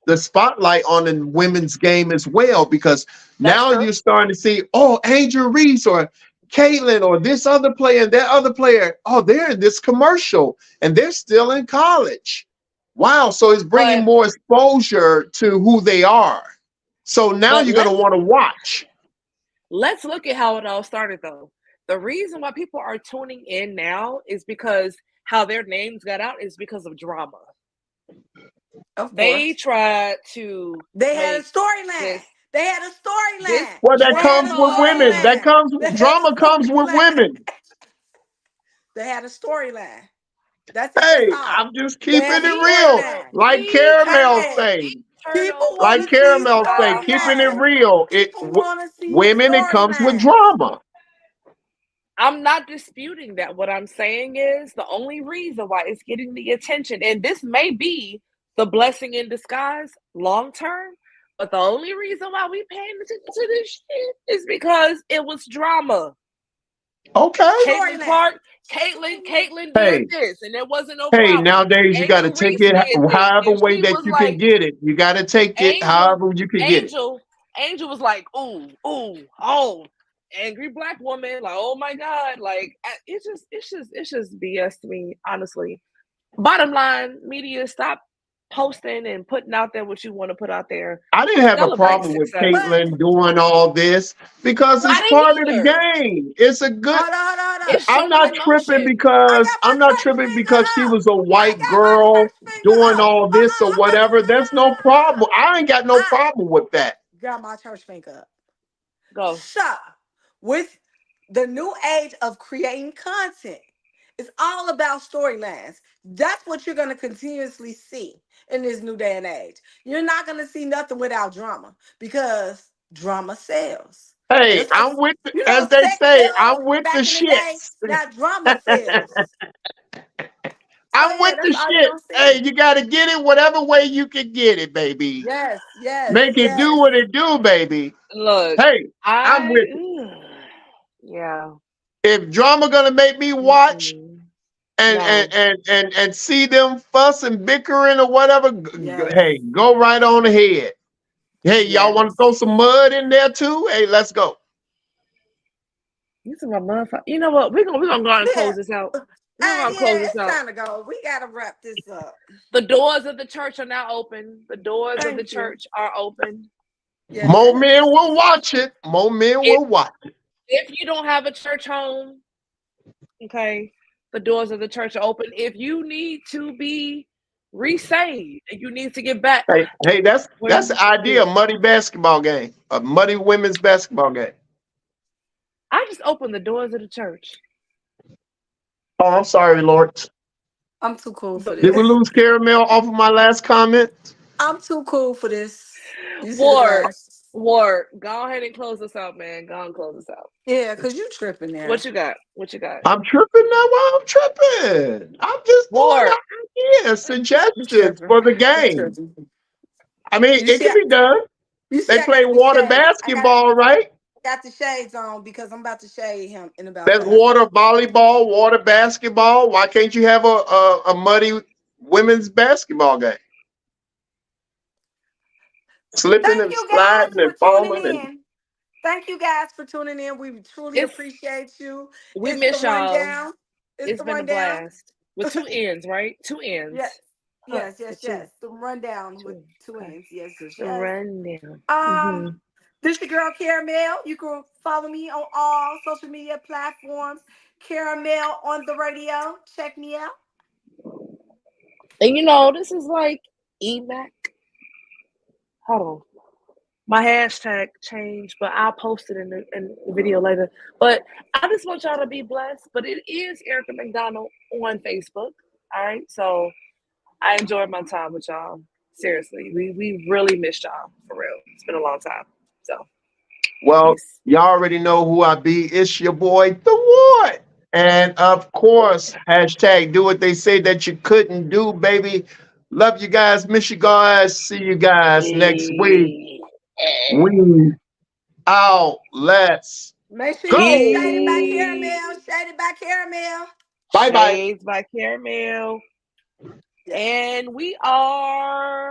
the spotlight on the women's game as well because that's now true. you're starting to see, Angel Reese or Caitlin or this other player and that other player, they're in this commercial and they're still in college. Wow. So it's bringing But more exposure to who they are. So now but you're going to want to watch. let's look at how it all started though. The reason why people are tuning in now is because how their names got out is because of drama. Of They course. tried to They had a make storyline. this They had a this storyline. Well, that They had comes a with drama. women. That storyline. comes, They had a drama comes with storyline. women. They had a storyline. That's it. That's Hey, all. I'm just They keeping had it a real. storyline. Like Caramel Hey, say, people Internal want like to see Caramel say, keeping it storylines. real. People want to see Women, it comes with storylines. drama. I'm not disputing that. What I'm saying is the only reason why it's getting the attention, and this may be the blessing in disguise long term, but the only reason why we paying attention to this shit is because it was drama. Okay. Caitlin Storyline. Clark, Caitlin did Hey, this, and there wasn't no hey, problem. nowadays you got to Angel take Reese it did this, however and way she that was you can like, get it. You got to take it Angel, however you can get it. Angel was like, ooh, ooh, oh, angry black woman, like, oh my god, like it's just BS to me, honestly. Bottom line, media, stop posting and putting out there what you want to put out there. I didn't have a Celebrate problem with success. But Caitlyn doing all this because but it's I didn't part of the either. game. It's a good. hold on, hold on, hold on. It's I'm showing not tripping emotion. I got my church finger because she up. was a I white got my girl church finger doing up. all Hold this or on. whatever. There's no problem. I ain't got no I problem with that. got my church finger up. Go. So, with the new age of creating content, it's all about storylines. That's what you're going to continuously see in this new day and age. You're not going to see nothing without drama because drama sells. Hey, Just like, I'm with, as they sex say, sells I'm with the back in the day. shits. Now drama sells. So I'm yeah, with the that's all you're shit. gonna Hey, see. you got to get it whatever way you can get it, baby. Yes, yes, Make it do yes. what it do, baby. Look, Hey, I'm I with it. yeah. If drama gonna make me watch Mm-mm. and No. see them fuss and bickering or whatever, Yes, hey, go right on ahead. Hey, y'all want to yes. throw some mud in there too? Hey, let's go. You talking about motherfucker. You know what? We're gonna go ahead and Yeah. close this out. We're gonna close this It's out. time to go. We gotta wrap this up. The doors of the church are now open. The doors of the Thank you. church are open. Yes, More yes. men will watch it. More men will watch it. If you don't have a church home, okay, the doors of the church are open. If you need to be resaved and you need to get back, Hey, that's the idea. A muddy basketball game, a muddy women's basketball game. I just opened the doors of the church. Oh, I'm sorry, Lord. I'm too cool for Did we this. lose caramel off of my last comment? I'm too cool for this. You see the Ward, glass? Ward, go ahead and close us out, man. Go and close us out. Yeah, because you tripping there. What you got? What you got? I'm tripping now. Why I'm tripping? I'm just throwing Ward. out ideas, suggestions for the game. I mean, You it see, can be done. You see, They I play got the water shades. basketball, right? I got the shades on because I'm about to shade him in about There's 5 water seconds. volleyball, water basketball. Why can't you have a muddy women's basketball game? Slipping Thank and you guys sliding for and falling tuning and in. Thank you guys for tuning in. We truly appreciate you. We It's miss the y'all. rundown. It's the been a rundown. blast. With 2 ends, right? 2 ends. Yes. The rundown with 2 ends. Yes. The rundown. This your girl Caramel. You can follow me on all social media platforms. Caramel on the radio. Check me out. And you know, this is like EMAC. Hold on. My hashtag changed, but I'll post it in the video later. But I just want y'all to be blessed. But it is Erica McDonald on Facebook. All right. So I enjoyed my time with y'all. Seriously. We really missed y'all for real. It's been a long time. So well, peace. y'all already know who I be. It's your boy, The Ward. And of course, hashtag do what they say that you couldn't do, baby. Love you guys. Miss you guys. See you guys next week. We out. Let's Make sure go. you get shaded by Caramel. Shaded by Caramel. Bye-bye. Shades by Caramel. And we are